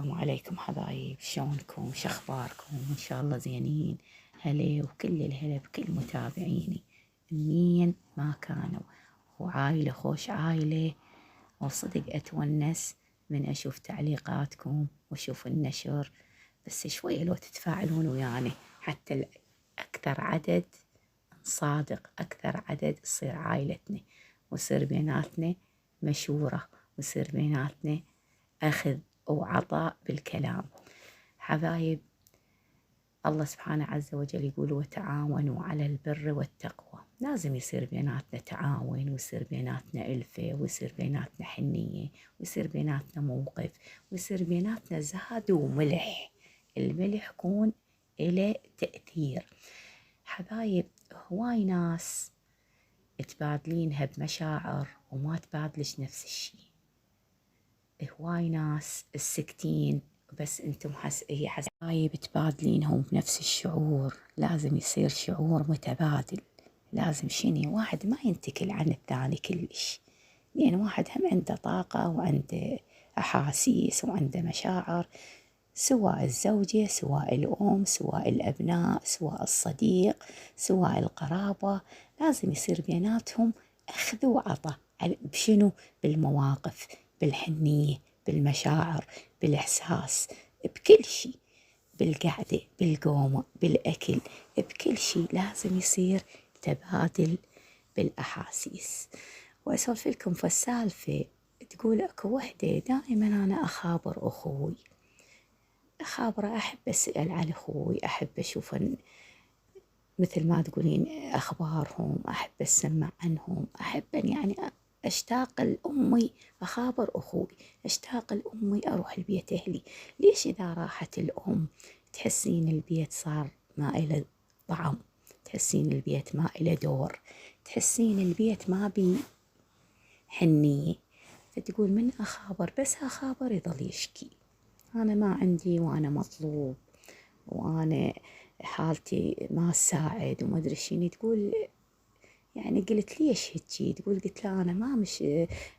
السلام عليكم حبايب، شلونكم؟ شخباركم؟ ان شاء الله زينين. هلا وكل الهلا بكل متابعيني مين ما كانوا، وعايلة خوش عايلة، وصدق اتونس من اشوف تعليقاتكم واشوف النشر. بس شوية لو تتفاعلون وياني حتى اكثر عدد صادق، اكثر عدد تصير عايلتنا ويصير بيناتنا مشورة ويصير بيناتنا أخذ وعطاء بالكلام. حبايب، الله سبحانه عز وجل يقول وتعاونوا على البر والتقوى. لازم يصير بيناتنا تعاون، ويصير بيناتنا ألفة، ويصير بيناتنا حنية، ويصير بيناتنا موقف، ويصير بيناتنا زاد وملح. الملح يكون إله تأثير. حبايب، هواي ناس تبادلينها بمشاعر وما تبادلش نفس الشي. هواي ناس السكتين بس انتم هي حبايب تبادلينهم بنفس الشعور. لازم يصير شعور متبادل، لازم شنو واحد ما ينتكل عن الثاني كلش، لأن واحد هم عنده طاقة وعنده أحاسيس وعنده مشاعر، سواء الزوجة سواء الأم سواء الأبناء سواء الصديق سواء القرابة. لازم يصير بيناتهم أخذ وعطاء. بشنو؟ بالمواقف، بالحنية، بالمشاعر، بالإحساس، بكل شيء، بالقعدة، بالقومة، بالأكل، بكل شيء لازم يصير تبادل بالأحاسيس. وأسولف لكم في السالفة، تقول أكو وحدة دائما أنا أخابر أخوي، أخابره، أحب أسأل عن أخوي، أحب أشوف مثل ما تقولين أخبارهم، أحب أسمع عنهم، أحب يعني أشتاق لأمي أخابر أخوي، أشتاق لأمي أروح البيت أهلي. ليش إذا راحت الأم تحسين البيت صار ما إله طعم، تحسين البيت ما إله دور، تحسين البيت ما بي حنية. فتقول من أخابر، بس أخابر يظل يشكي، أنا ما عندي وأنا مطلوب وأنا حالتي ما تساعد وما أدري شنو. تقول يعني قلت ليش هيجي؟ تقول قلت له أنا ما مش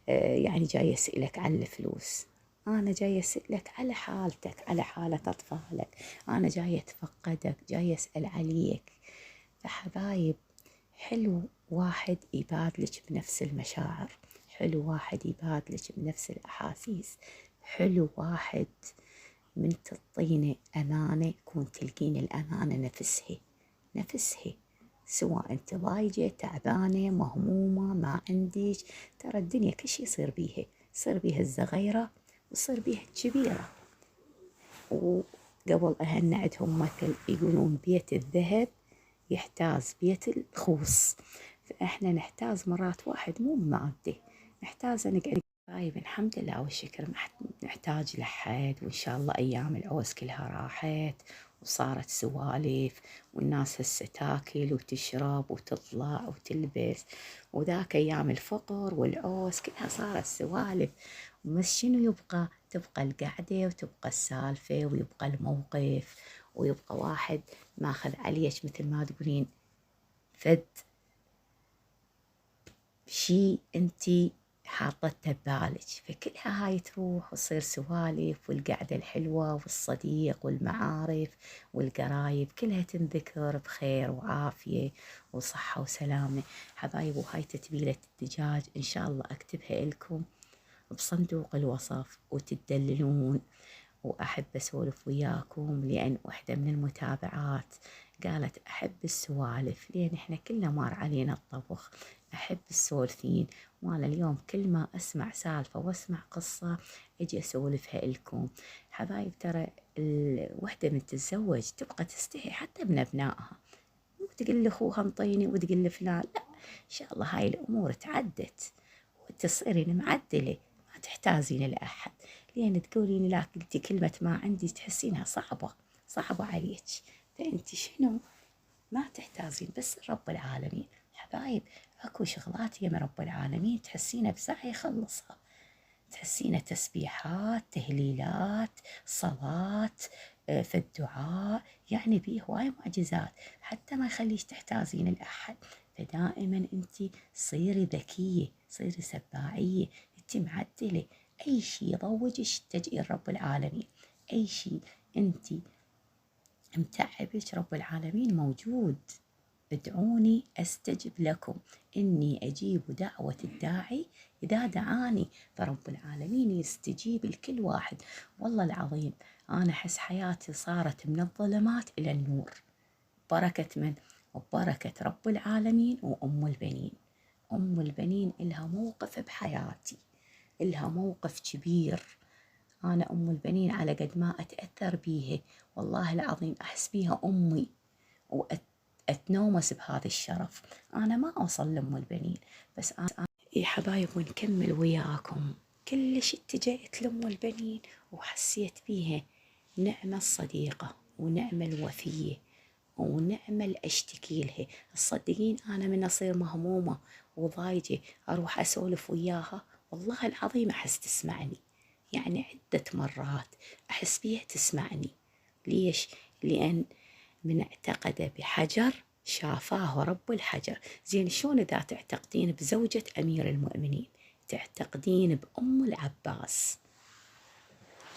يعني جاي أسألك على الفلوس، أنا جاي أسألك على حالتك، على حالة أطفالك، أنا جاي أتفقدك، جاي أسأل عليك. فحبايب، حلو واحد يبادلك بنفس المشاعر، حلو واحد يبادلك بنفس الأحاسيس، حلو واحد من تعطينه أمانة يكون تلقين الأمانة نفسها. سواء أنت ضايجة تعبانة مهمومة ما عندك، ترى الدنيا كل شي يصير بيها، يصير بيها الصغيرة ويصير بيها الكبيرة. وقبل أهلنا عندهم مثل يقولون بيت الذهب يحتاز بيت الخوص، فإحنا نحتاز مرات واحد مو بمادة، نحتاج نقعد. طيب الحمد لله والشكر، ما نحتاج لحد، وإن شاء الله أيام العوز كلها راحت وصارت سوالف، والناس هسه تاكل وتشرب وتطلع وتلبس، وذاك أيام الفقر والعوز كلها صارت سوالف. بس شنو يبقى؟ تبقى القعدة وتبقى السالفة ويبقى الموقف، ويبقى واحد ماخذ عليك مثل ما تقولين فد شي انتي حاطته ببالك، فكلها هاي تروح وتصير سوالف، والقعدة الحلوة والصديق والمعارف والقرايب كلها تنذكر بخير وعافية وصحة وسلامة. حبايب، وهاي تتبيلة الدجاج إن شاء الله أكتبها لكم بصندوق الوصف وتدللون. وأحب أسولف وياكم لأن واحدة من المتابعات قالت أحب السوالف، لأن إحنا كلنا مار علينا الطبخ، أحب السولفين. وأنا اليوم كل ما أسمع سالفة وأسمع قصة أجي أسولفها لكم. حبايب، ترى الوحدة من تتزوج تبقى تستحي حتى من أبنائها، مو تقول لأخوها انطيني وتقول لفلان، لا، إن شاء الله هاي الأمور تعدت وتصيرين معدلة، ما تحتاجين لأحد. لأن تقولين لا قلتي كلمة ما عندي تحسينها صعبة عليك، فأنت شنو ما تحتاجين بس رب العالمين. حبايب، اكو شغلات يم رب العالمين تحسينها بساعة يخلصها، تحسينها تسبيحات، تهليلات، صلاة، في الدعاء، يعني بيه هواي معجزات حتى ما يخليش تحتاجين لأحد. فدائما انت صيري ذكية، صيري سباعية، انت معدلة، اي شي يضوجش تجئي رب العالمين. أي شيء أنت متعبك رب العالمين موجود. ادعوني أستجب لكم، إني أجيب دعوة الداعي إذا دعاني. فرب العالمين يستجيب لكل واحد. والله العظيم أنا أحس حياتي صارت من الظلمات إلى النور، بركة من؟ وبركة رب العالمين وأم البنين. أم البنين إلها موقف بحياتي، إلها موقف كبير. أنا أم البنين على قد ما أتأثر بيها والله العظيم أحس بيها أمي، وأتنومس بهذا الشرف. أنا ما أوصل لأم البنين، بس أنا يا حبايب ونكمل وياكم. كلش اتجهت لأم البنين وحسيت بيها نعمة الصديقة ونعمة الوفية ونعمة الأشتكي لها. تصدقين أنا من أصير مهمومة وضايجة أروح أسولف وياها والله العظيم أحس تسمعني، يعني عدة مرات أحس بيها تسمعني. ليش؟ لأن من اعتقد بحجر شافاه رب الحجر. زين شلون إذا تعتقدين بزوجة أمير المؤمنين تعتقدين بأم العباس؟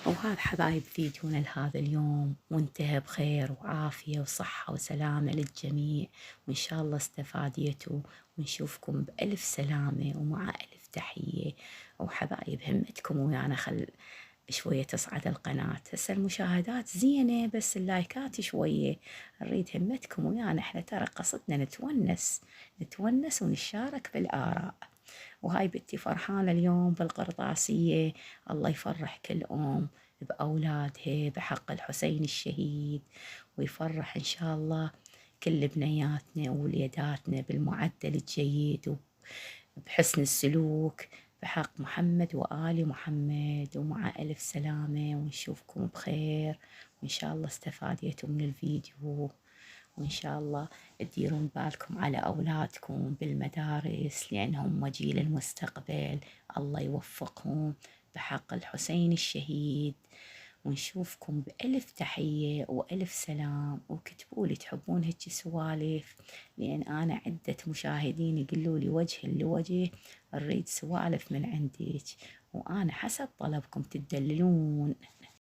وهذا حبايب فيديونا لهذا اليوم، وانتهى بخير وعافية وصحة وسلامة للجميع، وإن شاء الله استفاديتوا، ونشوفكم بألف سلامة ومع ألف تحية. وحبايب همتكم ويانا شوية تصعد القناة. هسه المشاهدات زينة بس اللايكات شوية، نريد همتكم ويانا. احنا ترى قصدنا نتونس ونشارك بالآراء. وهاي بنتي فرحانة اليوم بالقرطاسية. الله يفرح كل أم بأولادها بحق الحسين الشهيد، ويفرح إن شاء الله كل بنياتنا ووليداتنا بالمعدل الجيد وبحسن السلوك بحق محمد وآل محمد. ومع ألف سلامة ونشوفكم بخير، وإن شاء الله استفاديتوا من الفيديو، وإن شاء الله تديرون بالكم على أولادكم بالمدارس لأنهم جيل المستقبل. الله يوفقهم بحق الحسين الشهيد. ونشوفكم بألف تحية وألف سلام. وكتبوا لي تحبون هيك سوالف، لأن أنا عدة مشاهدين يقولوا لي وجه لوجه نريد سوالف من عندك، وأنا حسب طلبكم تدللون.